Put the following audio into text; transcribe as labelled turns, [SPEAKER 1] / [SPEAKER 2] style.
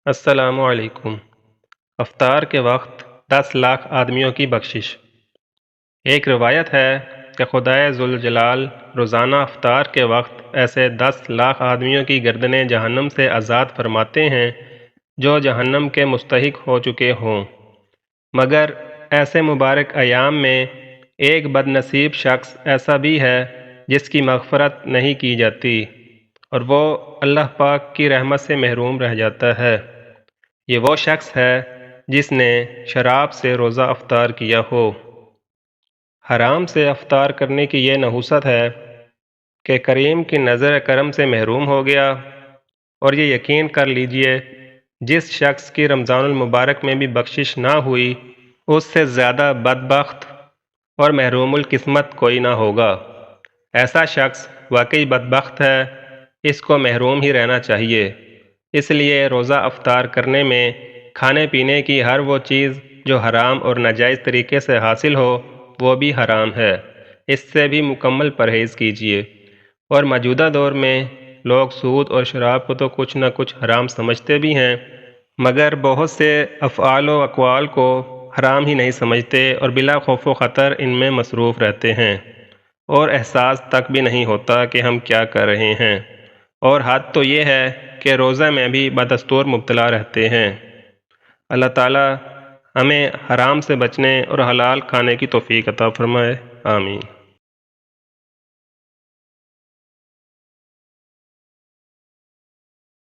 [SPEAKER 1] السلام علیکم۔ افطار کے وقت 10 لاکھ آدمیوں کی بخشش۔ ایک روایت ہے کہ خدائے ذوالجلال روزانہ افطار کے وقت ایسے 10 لاکھ آدمیوں کی گردنیں جہنم سے آزاد فرماتے ہیں جو جہنم کے مستحق ہو چکے ہوں، مگر ایسے مبارک ایام میں ایک بد نصیب شخص ایسا بھی ہے جس کی مغفرت نہیں کی جاتی اور وہ اللہ پاک کی رحمت سے محروم رہ جاتا ہے۔ یہ وہ شخص ہے جس نے شراب سے روزہ افطار کیا ہو۔ حرام سے افطار کرنے کی یہ نحوست ہے کہ کریم کی نظر کرم سے محروم ہو گیا، اور یہ یقین کر لیجئے جس شخص کی رمضان المبارک میں بھی بخشش نہ ہوئی اس سے زیادہ بدبخت اور محروم القسمت کوئی نہ ہوگا۔ ایسا شخص واقعی بدبخت ہے، اس کو محروم ہی رہنا چاہیے۔ اس لیے روزہ افطار کرنے میں کھانے پینے کی ہر وہ چیز جو حرام اور ناجائز طریقے سے حاصل ہو وہ بھی حرام ہے، اس سے بھی مکمل پرہیز کیجیے۔ اور موجودہ دور میں لوگ سود اور شراب کو تو کچھ نہ کچھ حرام سمجھتے بھی ہیں، مگر بہت سے افعال و اقوال کو حرام ہی نہیں سمجھتے اور بلا خوف و خطر ان میں مصروف رہتے ہیں، اور احساس تک بھی نہیں ہوتا کہ ہم کیا کر رہے ہیں، اور حد تو یہ ہے کہ روزہ میں بھی بدستور مبتلا رہتے ہیں۔ اللہ تعالی ہمیں حرام سے بچنے اور حلال کھانے کی توفیق عطا فرمائے، آمین۔